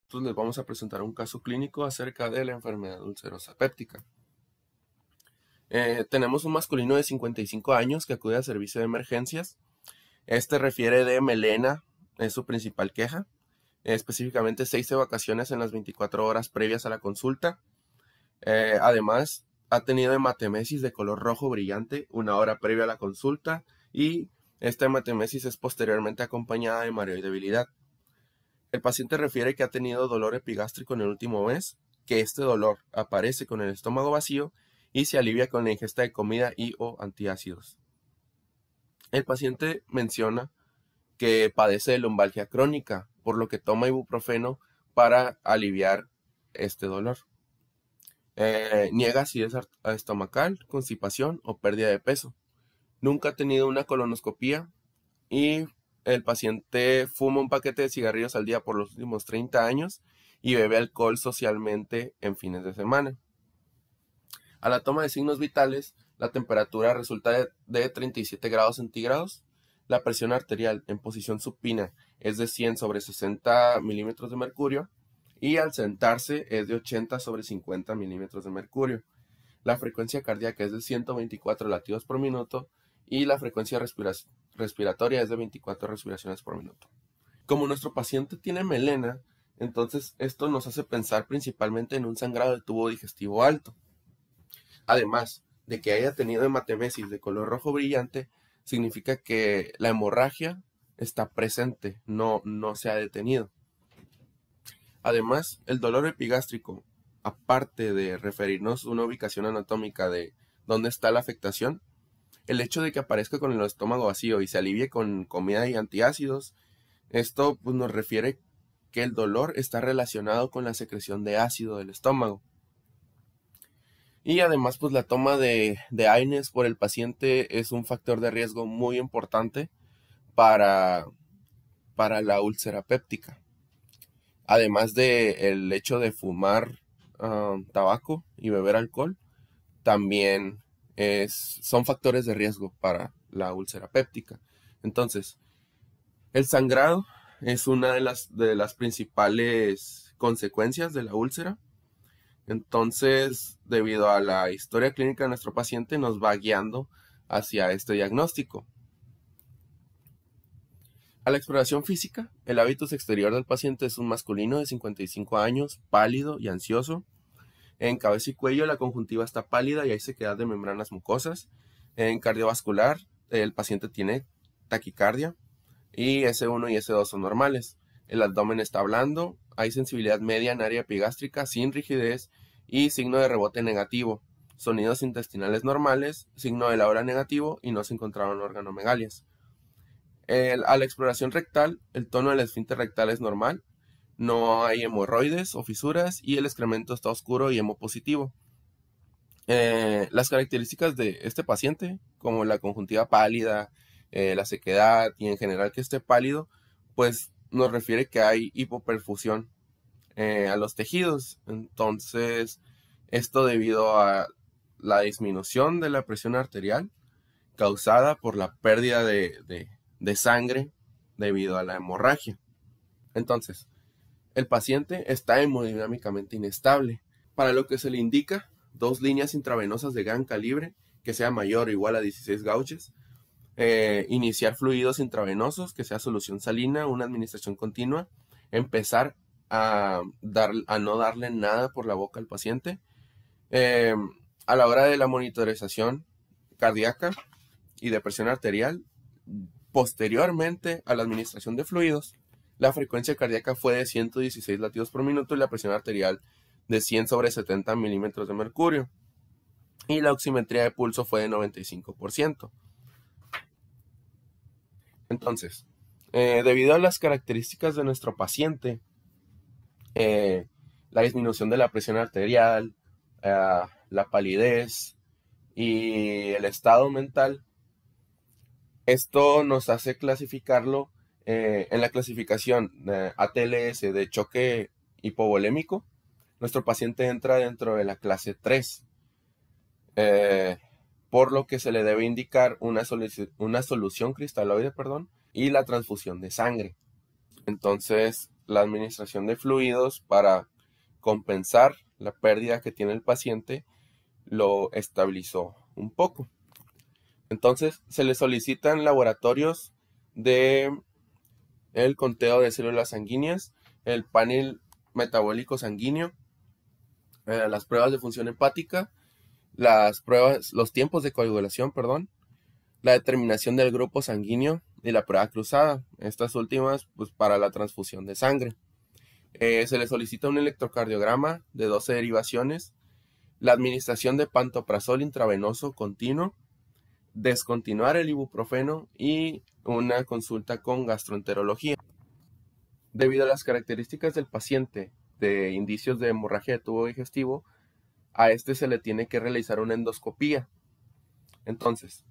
Entonces les vamos a presentar un caso clínico acerca de la enfermedad ulcerosa péptica. Tenemos un masculino de 55 años que acude al servicio de emergencias. Este refiere de melena, es su principal queja. Específicamente 6 evacuaciones en las 24 horas previas a la consulta. Además, ha tenido hematemesis de color rojo brillante 1 hora previa a la consulta y esta hematemesis es posteriormente acompañada de mareo y debilidad. El paciente refiere que ha tenido dolor epigástrico en el último mes, que este dolor aparece con el estómago vacío y se alivia con la ingesta de comida y o antiácidos. El paciente menciona que padece de lumbalgia crónica, por lo que toma ibuprofeno para aliviar este dolor. Niega acidez estomacal, constipación o pérdida de peso. Nunca ha tenido una colonoscopía y el paciente fuma un paquete de cigarrillos al día por los últimos 30 años y bebe alcohol socialmente en fines de semana. A la toma de signos vitales, la temperatura resulta de 37 grados centígrados. La presión arterial en posición supina es de 100 sobre 60 milímetros de mercurio y al sentarse es de 80 sobre 50 milímetros de mercurio. La frecuencia cardíaca es de 124 latidos por minuto y la frecuencia respiratoria es de 24 respiraciones por minuto. Como nuestro paciente tiene melena, entonces esto nos hace pensar principalmente en un sangrado de tubo digestivo alto. Además de que haya tenido hematemesis de color rojo brillante, significa que la hemorragia está presente, no se ha detenido. Además, el dolor epigástrico, aparte de referirnos a una ubicación anatómica de dónde está la afectación, el hecho de que aparezca con el estómago vacío y se alivie con comida y antiácidos, esto pues, nos refiere que el dolor está relacionado con la secreción de ácido del estómago. Y además, pues la toma de AINES por el paciente es un factor de riesgo muy importante para la úlcera péptica. Además del hecho de fumar tabaco y beber alcohol, también son factores de riesgo para la úlcera péptica. Entonces, el sangrado es una de las principales consecuencias de la úlcera. Entonces, debido a la historia clínica de nuestro paciente, nos va guiando hacia este diagnóstico. A la exploración física, el hábitus exterior del paciente es un masculino de 55 años, pálido y ansioso. En cabeza y cuello la conjuntiva está pálida y hay sequedad de membranas mucosas. En cardiovascular, el paciente tiene taquicardia y S1 y S2 son normales. El abdomen está blando, hay sensibilidad media en área epigástrica sin rigidez y signo de rebote negativo. Sonidos intestinales normales, signo de Laura negativo y no se encontraron organomegalias. A la exploración rectal, el tono del esfínter rectal es normal, no hay hemorroides o fisuras y el excremento está oscuro y hemopositivo. Las características de este paciente, como la conjuntiva pálida, la sequedad y en general que esté pálido, pues nos refiere que hay hipoperfusión a los tejidos. Entonces, esto debido a la disminución de la presión arterial causada por la pérdida de sangre debido a la hemorragia. Entonces, el paciente está hemodinámicamente inestable, para lo que se le indica 2 líneas intravenosas de gran calibre, que sea mayor o igual a 16 gauches, iniciar fluidos intravenosos, que sea solución salina, una administración continua, empezar a no darle nada por la boca al paciente. A la hora de la monitorización cardíaca y de presión arterial, posteriormente a la administración de fluidos, la frecuencia cardíaca fue de 116 latidos por minuto y la presión arterial de 100 sobre 70 milímetros de mercurio. Y la oximetría de pulso fue de 95%. Entonces, debido a las características de nuestro paciente, la disminución de la presión arterial, la palidez y el estado mental, esto nos hace clasificarlo en la clasificación ATLS de choque hipovolémico. Nuestro paciente entra dentro de la clase 3, por lo que se le debe indicar una solución cristaloide, y la transfusión de sangre. Entonces, la administración de fluidos para compensar la pérdida que tiene el paciente lo estabilizó un poco. Entonces se le solicitan laboratorios de el conteo de células sanguíneas, el panel metabólico sanguíneo, las pruebas de función hepática, los tiempos de coagulación, perdón, la determinación del grupo sanguíneo y la prueba cruzada. Estas últimas, pues, para la transfusión de sangre. Se le solicita un electrocardiograma de 12 derivaciones, la administración de pantoprazol intravenoso continuo, descontinuar el ibuprofeno y una consulta con gastroenterología. Debido a las características del paciente de indicios de hemorragia de tubo digestivo, a este se le tiene que realizar una endoscopía. Entonces,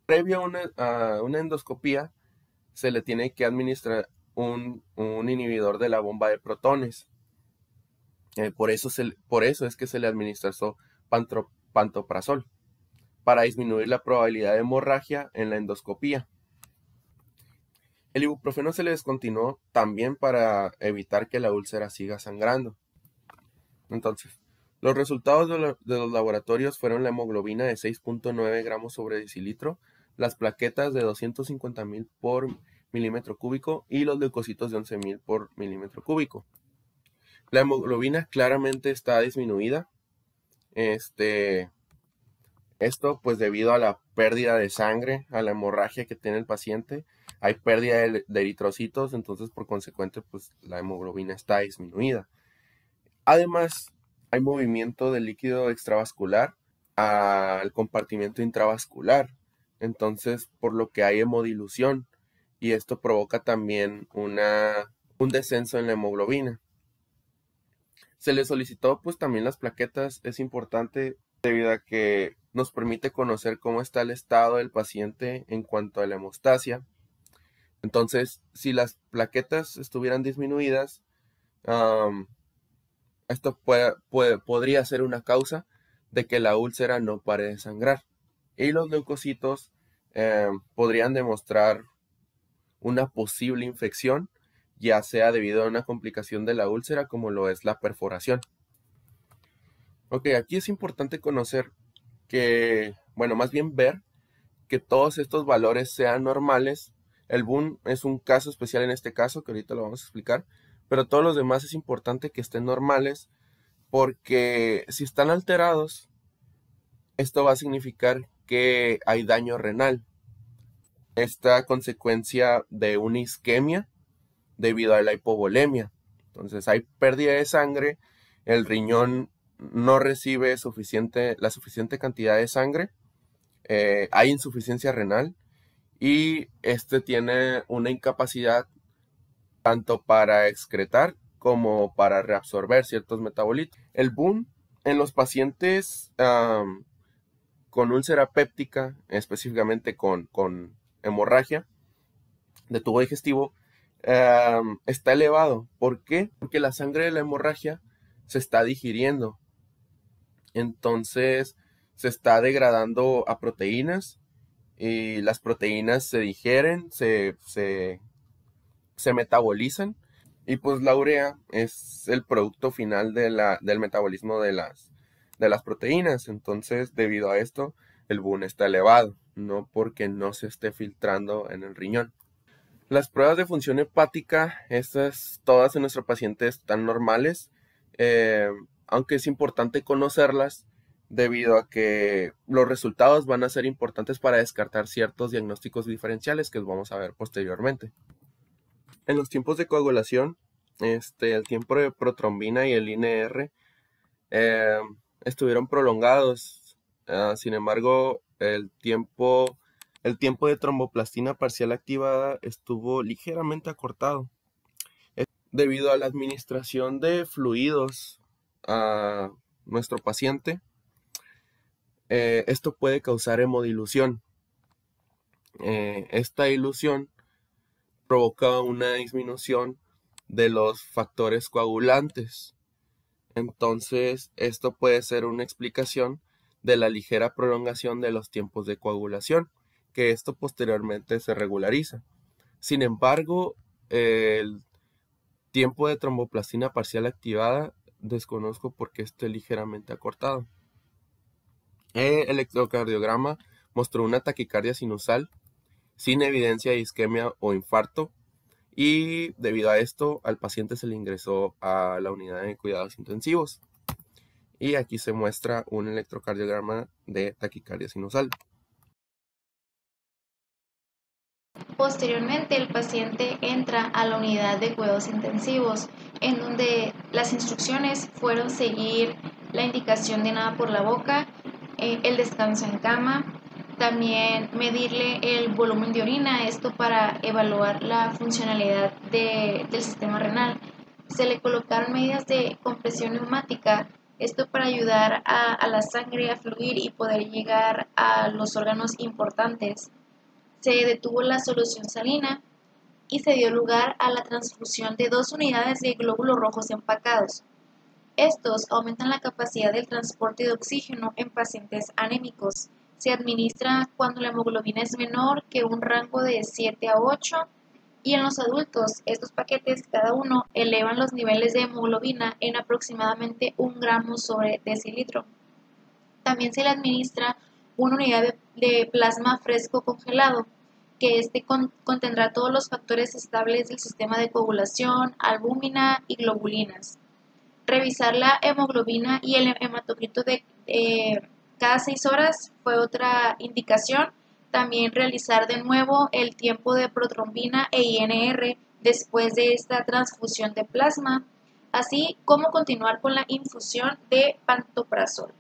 previo a una endoscopía, se le tiene que administrar un inhibidor de la bomba de protones. Por eso es que se le administró pantoprazol, para disminuir la probabilidad de hemorragia en la endoscopía. El ibuprofeno se le descontinuó también para evitar que la úlcera siga sangrando. Entonces, los resultados de los laboratorios fueron la hemoglobina de 6.9 gramos sobre decilitro, las plaquetas de 250.000 por milímetro cúbico y los leucocitos de 11.000 por milímetro cúbico. La hemoglobina claramente está disminuida. Esto pues debido a la pérdida de sangre, a la hemorragia que tiene el paciente. Hay pérdida de eritrocitos, entonces por consecuente pues la hemoglobina está disminuida. Además, hay movimiento de líquido extravascular al compartimiento intravascular, entonces por lo que hay hemodilución, y esto provoca también un descenso en la hemoglobina. Se le solicitó pues también las plaquetas. Es importante debido a que nos permite conocer cómo está el estado del paciente en cuanto a la hemostasia. Entonces, si las plaquetas estuvieran disminuidas, esto podría ser una causa de que la úlcera no pare de sangrar. Y los leucocitos podrían demostrar una posible infección, ya sea debido a una complicación de la úlcera como lo es la perforación. Ok, aquí es importante conocer que, bueno, más bien ver que todos estos valores sean normales. El BUN es un caso especial en este caso, que ahorita lo vamos a explicar, pero todos los demás es importante que estén normales, porque si están alterados, esto va a significar que hay daño renal. Esta consecuencia de una isquemia debido a la hipovolemia. Entonces hay pérdida de sangre, el riñón no recibe la suficiente cantidad de sangre, hay insuficiencia renal y este tiene una incapacidad tanto para excretar como para reabsorber ciertos metabolitos. El BUN en los pacientes con úlcera péptica, específicamente con hemorragia de tubo digestivo, está elevado. ¿Por qué? Porque la sangre de la hemorragia se está digiriendo. Entonces se está degradando a proteínas y las proteínas se digieren, se metabolizan, y pues la urea es el producto final del metabolismo de las proteínas. Entonces, debido a esto, el BUN está elevado, no porque no se esté filtrando en el riñón. Las pruebas de función hepática, estas todas en nuestro paciente están normales, aunque es importante conocerlas debido a que los resultados van a ser importantes para descartar ciertos diagnósticos diferenciales que vamos a ver posteriormente. En los tiempos de coagulación, el tiempo de protrombina y el INR estuvieron prolongados. Sin embargo, el tiempo de tromboplastina parcial activada estuvo ligeramente acortado. Debido a la administración de fluidos a nuestro paciente, esto puede causar hemodilución. Esta dilución provoca una disminución de los factores coagulantes. Entonces, esto puede ser una explicación de la ligera prolongación de los tiempos de coagulación, que esto posteriormente se regulariza. Sin embargo, Tiempo de tromboplastina parcial activada, desconozco porque esté ligeramente acortado. El electrocardiograma mostró una taquicardia sinusal sin evidencia de isquemia o infarto, y debido a esto al paciente se le ingresó a la unidad de cuidados intensivos. Y aquí se muestra un electrocardiograma de taquicardia sinusal. Posteriormente, el paciente entra a la unidad de cuidados intensivos, en donde las instrucciones fueron seguir la indicación de nada por la boca, el descanso en cama, también medirle el volumen de orina, esto para evaluar la funcionalidad del sistema renal. Se le colocaron medidas de compresión neumática, esto para ayudar a la sangre a fluir y poder llegar a los órganos importantes. Se detuvo la solución salina y se dio lugar a la transfusión de 2 unidades de glóbulos rojos empacados. Estos aumentan la capacidad del transporte de oxígeno en pacientes anémicos. Se administra cuando la hemoglobina es menor que un rango de 7 a 8, y en los adultos estos paquetes cada uno elevan los niveles de hemoglobina en aproximadamente 1 gramo sobre decilitro. También se le administra una unidad de plasma fresco congelado, que contendrá todos los factores estables del sistema de coagulación, albúmina y globulinas. Revisar la hemoglobina y el hematocrito cada 6 horas fue otra indicación. También realizar de nuevo el tiempo de protrombina e INR después de esta transfusión de plasma, así como continuar con la infusión de pantoprazol.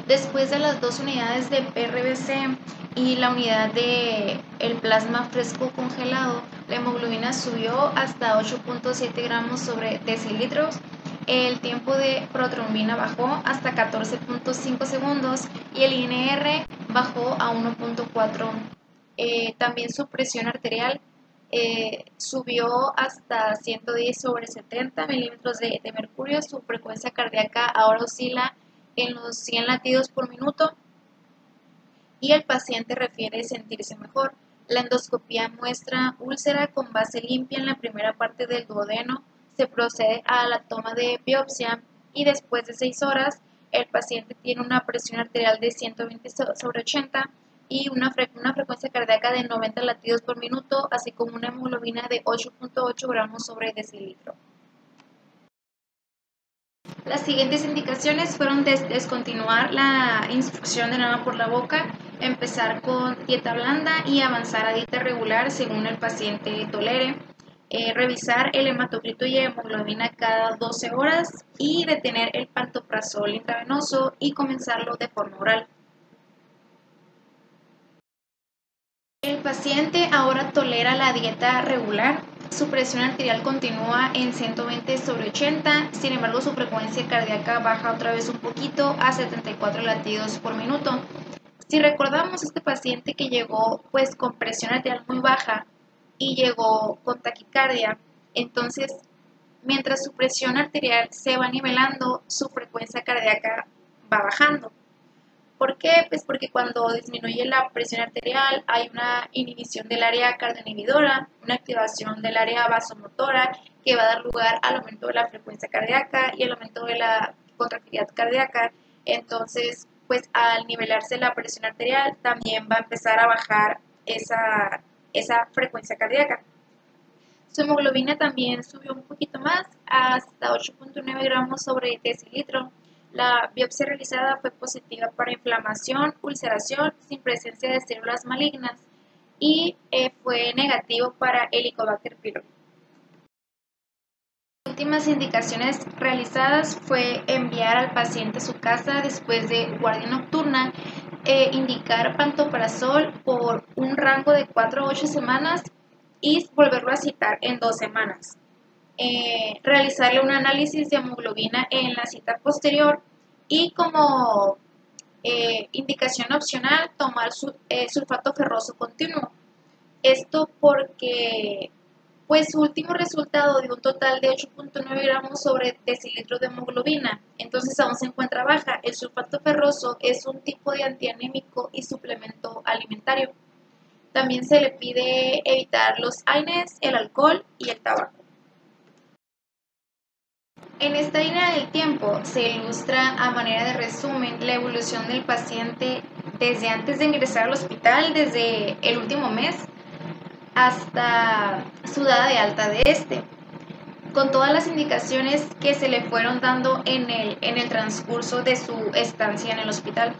Después de las 2 unidades de RBC y la unidad de el plasma fresco congelado, la hemoglobina subió hasta 8.7 gramos sobre decilitros, el tiempo de protrombina bajó hasta 14.5 segundos y el INR bajó a 1.4. También su presión arterial subió hasta 110 sobre 70 milímetros de mercurio. Su frecuencia cardíaca ahora oscila en los 100 latidos por minuto y el paciente refiere sentirse mejor. La endoscopía muestra úlcera con base limpia en la primera parte del duodeno. Se procede a la toma de biopsia y después de 6 horas el paciente tiene una presión arterial de 120 sobre 80 y una frecuencia cardíaca de 90 latidos por minuto, así como una hemoglobina de 8.8 gramos sobre decilitro. Las siguientes indicaciones fueron descontinuar la instrucción de nada por la boca, empezar con dieta blanda y avanzar a dieta regular según el paciente tolere, revisar el hematocrito y hemoglobina cada 12 horas y detener el pantoprazol intravenoso y comenzarlo de forma oral. El paciente ahora tolera la dieta regular. Su presión arterial continúa en 120 sobre 80, sin embargo su frecuencia cardíaca baja otra vez un poquito a 74 latidos por minuto. Si recordamos, este paciente que llegó pues con presión arterial muy baja y llegó con taquicardia, entonces mientras su presión arterial se va nivelando, su frecuencia cardíaca va bajando. ¿Por qué? Pues porque cuando disminuye la presión arterial hay una inhibición del área cardioinhibidora, una activación del área vasomotora que va a dar lugar al aumento de la frecuencia cardíaca y el aumento de la contractilidad cardíaca. Entonces, pues al nivelarse la presión arterial también va a empezar a bajar esa frecuencia cardíaca. Su hemoglobina también subió un poquito más, hasta 8.9 gramos sobre decilitro. La biopsia realizada fue positiva para inflamación, ulceración, sin presencia de células malignas, y fue negativo para Helicobacter pylori. Las últimas indicaciones realizadas fue enviar al paciente a su casa después de guardia nocturna, indicar pantoprazol por un rango de 4 a 8 semanas y volverlo a citar en 2 semanas. Realizarle un análisis de hemoglobina en la cita posterior y como indicación opcional tomar sulfato ferroso continuo. Esto porque pues su último resultado dio un total de 8.9 gramos sobre decilitro de hemoglobina, entonces aún se encuentra baja. El sulfato ferroso es un tipo de antianémico y suplemento alimentario. También se le pide evitar los AINES, el alcohol y el tabaco. En esta línea del tiempo se ilustra a manera de resumen la evolución del paciente desde antes de ingresar al hospital, desde el último mes, hasta su dada de alta de este, con todas las indicaciones que se le fueron dando en el transcurso de su estancia en el hospital.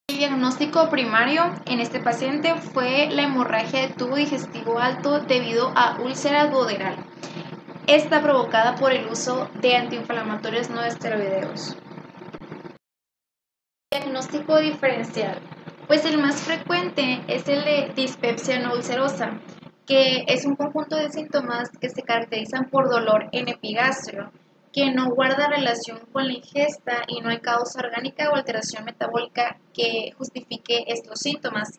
El diagnóstico primario en este paciente fue la hemorragia de tubo digestivo alto debido a úlcera duodenal. Está provocada por el uso de antiinflamatorios no esteroideos. Diagnóstico diferencial. Pues el más frecuente es el de dispepsia no ulcerosa, que es un conjunto de síntomas que se caracterizan por dolor en epigastrio, que no guarda relación con la ingesta y no hay causa orgánica o alteración metabólica que justifique estos síntomas.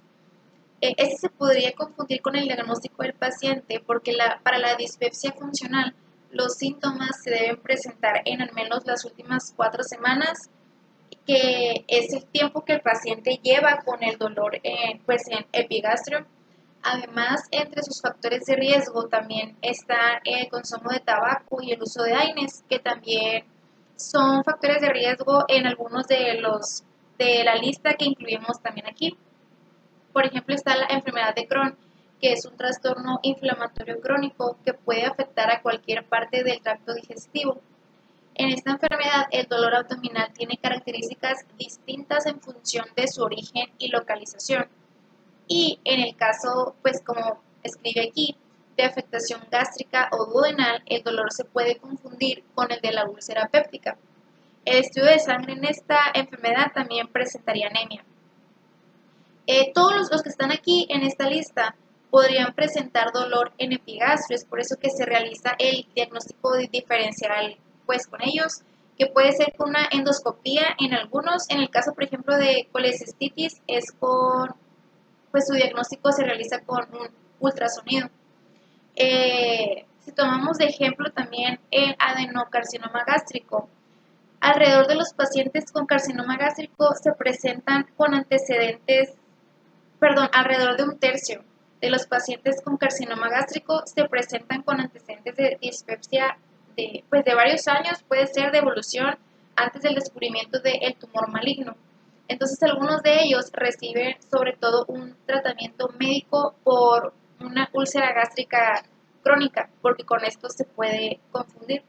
Este se podría confundir con el diagnóstico del paciente porque para la dispepsia funcional los síntomas se deben presentar en al menos las últimas 4 semanas, que es el tiempo que el paciente lleva con el dolor en epigastrio. Además, entre sus factores de riesgo también está el consumo de tabaco y el uso de AINES, que también son factores de riesgo en algunos de la lista que incluimos también aquí. Por ejemplo, está la enfermedad de Crohn, que es un trastorno inflamatorio crónico que puede afectar a cualquier parte del tracto digestivo. En esta enfermedad, el dolor abdominal tiene características distintas en función de su origen y localización. Y en el caso, pues como escribe aquí, de afectación gástrica o duodenal, el dolor se puede confundir con el de la úlcera péptica. El estudio de sangre en esta enfermedad también presentaría anemia. Todos los que están aquí en esta lista podrían presentar dolor en epigastrio, es por eso que se realiza el diagnóstico diferencial pues con ellos, que puede ser con una endoscopía en algunos. En el caso, por ejemplo, de colecistitis, es pues su diagnóstico se realiza con un ultrasonido. Si tomamos de ejemplo también el adenocarcinoma gástrico, alrededor de los pacientes con carcinoma gástrico se presentan con antecedentes, alrededor de un tercio de los pacientes con carcinoma gástrico se presentan con antecedentes de dispepsia de varios años, puede ser de evolución antes del descubrimiento del tumor maligno. Entonces, algunos de ellos reciben sobre todo un tratamiento médico por una úlcera gástrica crónica, porque con esto se puede confundir.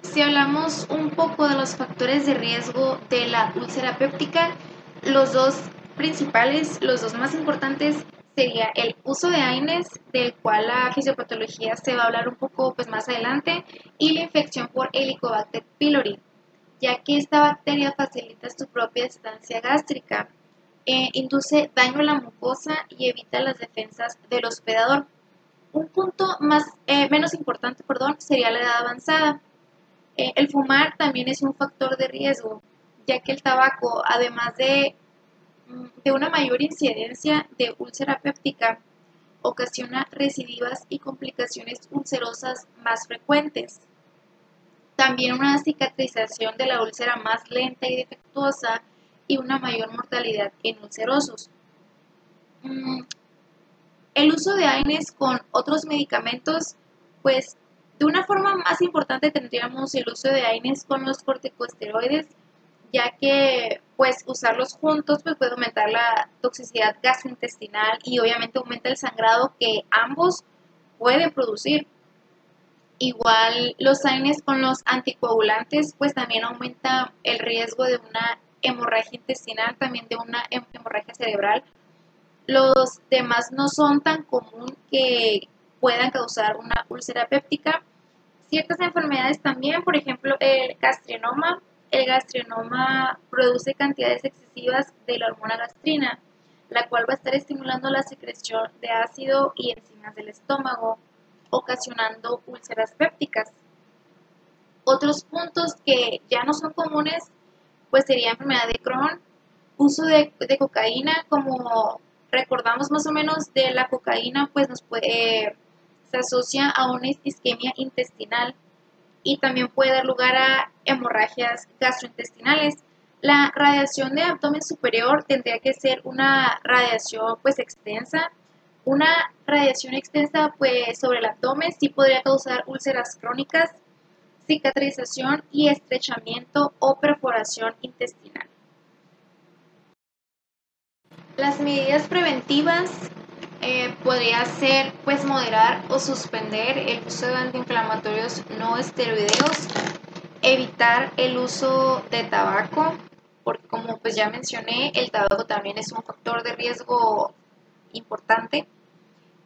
Si hablamos un poco de los factores de riesgo de la úlcera péptica, los dos principales, los dos más importantes, sería el uso de AINES, del cual la fisiopatología se va a hablar un poco más adelante, y la infección por Helicobacter pylori, ya que esta bacteria facilita su propia estancia gástrica, induce daño a la mucosa y evita las defensas del hospedador. Un punto menos importante, sería la edad avanzada. El fumar también es un factor de riesgo, ya que el tabaco, además de una mayor incidencia de úlcera péptica, ocasiona recidivas y complicaciones ulcerosas más frecuentes. También una cicatrización de la úlcera más lenta y defectuosa y una mayor mortalidad en ulcerosos. El uso de AINES con otros medicamentos, pues de una forma más importante tendríamos el uso de AINES con los corticosteroides, ya que pues usarlos juntos pues puede aumentar la toxicidad gastrointestinal y obviamente aumenta el sangrado que ambos pueden producir. Igual los AINES con los anticoagulantes pues también aumenta el riesgo de una hemorragia intestinal, también de una hemorragia cerebral. Los demás no son tan común que puedan causar una úlcera péptica. Ciertas enfermedades también, por ejemplo, el gastrinoma. El gastrinoma produce cantidades excesivas de la hormona gastrina, la cual va a estar estimulando la secreción de ácido y enzimas del estómago, ocasionando úlceras pépticas. Otros puntos que ya no son comunes, pues sería enfermedad de Crohn, uso de cocaína, como recordamos más o menos de la cocaína, pues se asocia a una isquemia intestinal y también puede dar lugar a hemorragias gastrointestinales. La radiación de abdomen superior tendría que ser una radiación pues extensa. Una radiación extensa pues sobre el abdomen sí podría causar úlceras crónicas, cicatrización y estrechamiento o perforación intestinal. Las medidas preventivas podría ser pues moderar o suspender el uso de antiinflamatorios no esteroideos, evitar el uso de tabaco, porque como pues ya mencioné, el tabaco también es un factor de riesgo importante.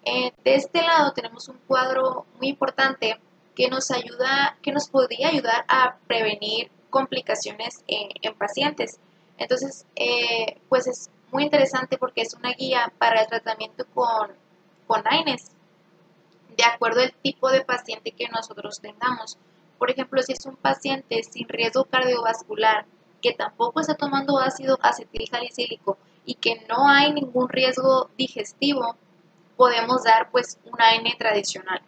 De este lado tenemos un cuadro muy importante que nos podría ayudar a prevenir complicaciones en pacientes. Entonces, pues es muy interesante porque es una guía para el tratamiento con AINES, de acuerdo al tipo de paciente que nosotros tengamos. Por ejemplo, si es un paciente sin riesgo cardiovascular, que tampoco está tomando ácido acetilsalicílico y que no hay ningún riesgo digestivo, podemos dar pues un AN tradicional.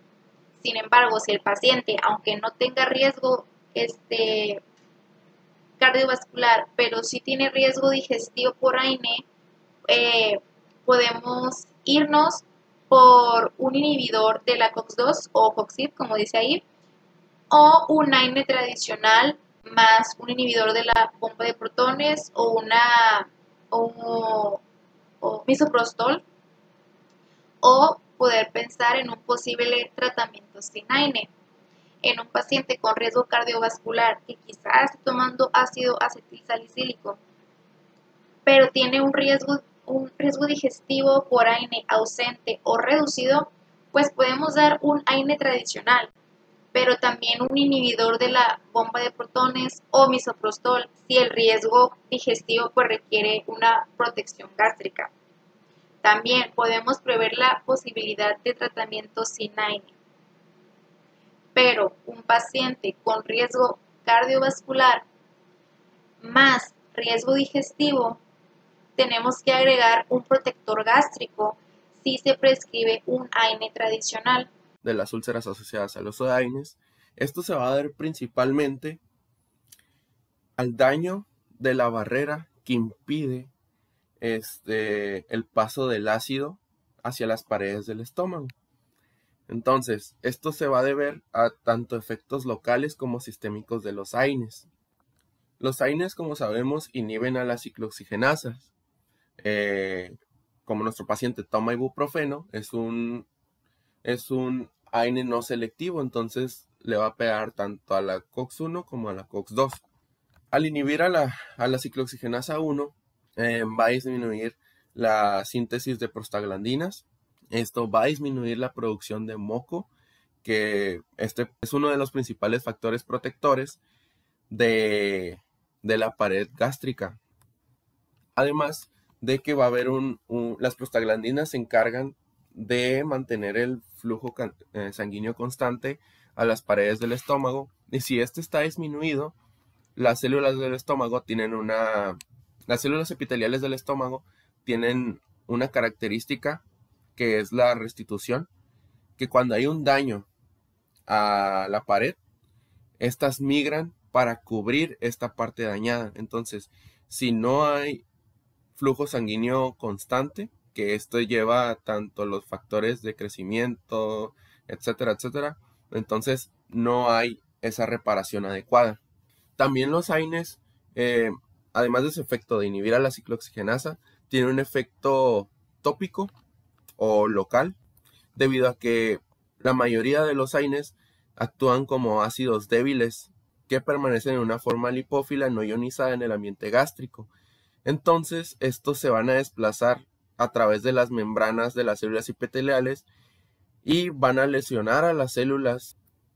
Sin embargo, si el paciente, aunque no tenga riesgo cardiovascular, pero sí tiene riesgo digestivo por AN, podemos irnos por un inhibidor de la COX-2 o COX-IB, como dice ahí, o un AIN tradicional más un inhibidor de la bomba de protones o misoprostol, o poder pensar en un posible tratamiento sin AIN. En un paciente con riesgo cardiovascular que quizás esté tomando ácido acetilsalicílico, pero tiene un riesgo digestivo por AIN ausente o reducido, pues podemos dar un AIN tradicional, pero también un inhibidor de la bomba de protones o misoprostol si el riesgo digestivo pues requiere una protección gástrica. También podemos prever la posibilidad de tratamiento sin AIN. Pero un paciente con riesgo cardiovascular más riesgo digestivo, tenemos que agregar un protector gástrico si se prescribe un AIN tradicional. De las úlceras asociadas a los AINES, esto se va a dar principalmente al daño de la barrera que impide el paso del ácido hacia las paredes del estómago. Entonces, esto se va a deber a tanto efectos locales como sistémicos de los AINES. Los AINES, como sabemos, inhiben a las ciclooxigenasas. Como nuestro paciente toma ibuprofeno, es un AINE no selectivo, entonces le va a pegar tanto a la COX-1 como a la COX-2. Al inhibir a la ciclooxigenasa 1, va a disminuir la síntesis de prostaglandinas. Esto va a disminuir la producción de moco, que este es uno de los principales factores protectores de la pared gástrica. Además de que va a haber las prostaglandinas se encargan de mantener el flujo sanguíneo constante a las paredes del estómago, y si este está disminuido, las células del estómago las células epiteliales del estómago tienen una característica que es la restitución, que cuando hay un daño a la pared, estas migran para cubrir esta parte dañada. Entonces, si no hay flujo sanguíneo constante, que esto lleva tanto los factores de crecimiento, etcétera, etcétera, entonces no hay esa reparación adecuada. También los AINES, además de su efecto de inhibir a la ciclooxigenasa, tiene un efecto tópico o local, debido a que la mayoría de los AINES actúan como ácidos débiles que permanecen en una forma lipófila no ionizada en el ambiente gástrico. Entonces, estos se van a desplazar a través de las membranas de las células epiteliales y van a lesionar a las células,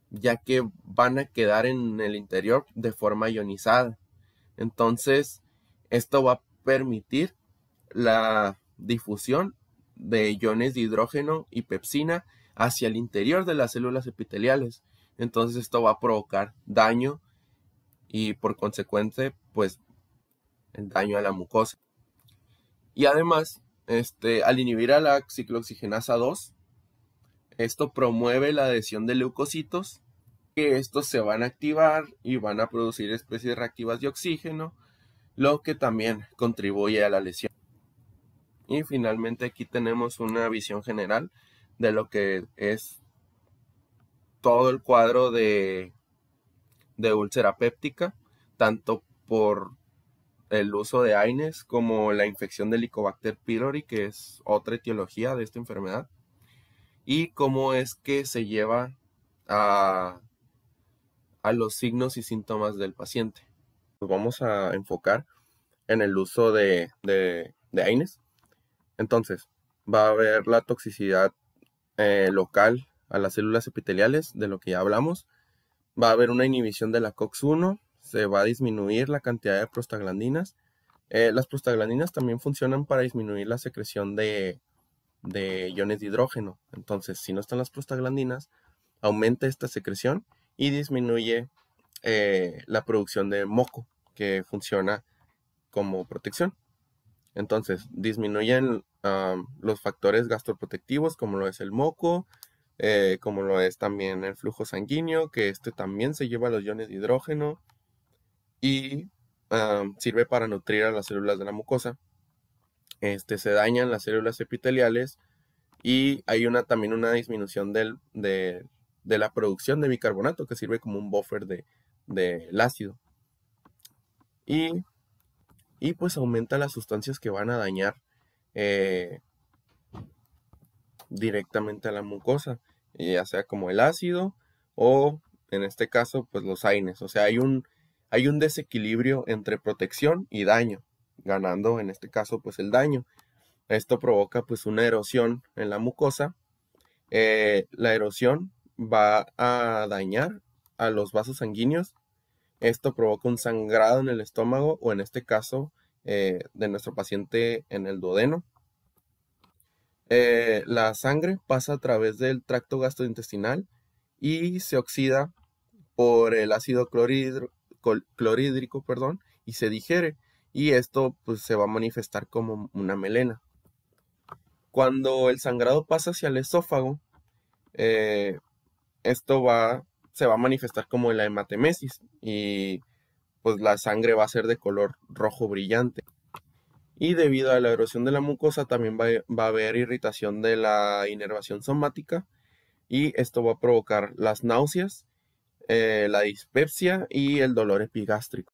ya que van a quedar en el interior de forma ionizada. Entonces, esto va a permitir la difusión de iones de hidrógeno y pepsina hacia el interior de las células epiteliales. Entonces, esto va a provocar daño y por consecuente, pues, el daño a la mucosa. Y además, al inhibir a la ciclooxigenasa 2, esto promueve la adhesión de leucocitos, que estos se van a activar y van a producir especies reactivas de oxígeno, lo que también contribuye a la lesión. Y finalmente aquí tenemos una visión general de lo que es todo el cuadro de úlcera péptica, tanto por el uso de AINES como la infección de Helicobacter pylori, que es otra etiología de esta enfermedad, y cómo es que se lleva a los signos y síntomas del paciente. Nos vamos a enfocar en el uso de AINES. Entonces, va a haber la toxicidad local a las células epiteliales, de lo que ya hablamos. Va a haber una inhibición de la COX-1, se va a disminuir la cantidad de prostaglandinas. Las prostaglandinas también funcionan para disminuir la secreción de iones de hidrógeno. Entonces, si no están las prostaglandinas, aumenta esta secreción y disminuye la producción de moco, que funciona como protección. Entonces, disminuyen los factores gastroprotectivos, como lo es el moco, como lo es también el flujo sanguíneo, que este también se lleva los iones de hidrógeno y sirve para nutrir a las células de la mucosa. Se dañan las células epiteliales y hay también una disminución de la producción de bicarbonato, que sirve como un buffer del ácido. Y pues aumenta las sustancias que van a dañar directamente a la mucosa, ya sea como el ácido o en este caso pues los AINES. O sea, hay un desequilibrio entre protección y daño, ganando en este caso pues el daño. Esto provoca pues una erosión en la mucosa. La erosión va a dañar a los vasos sanguíneos. Esto provoca un sangrado en el estómago o en este caso de nuestro paciente en el duodeno. La sangre pasa a través del tracto gastrointestinal y se oxida por el ácido clorhídrico, y se digiere. Y esto pues se va a manifestar como una melena. Cuando el sangrado pasa hacia el esófago, esto se va a manifestar como la hematemesis y pues la sangre va a ser de color rojo brillante. Y debido a la erosión de la mucosa también va a haber irritación de la inervación somática y esto va a provocar las náuseas, la dispepsia y el dolor epigástrico.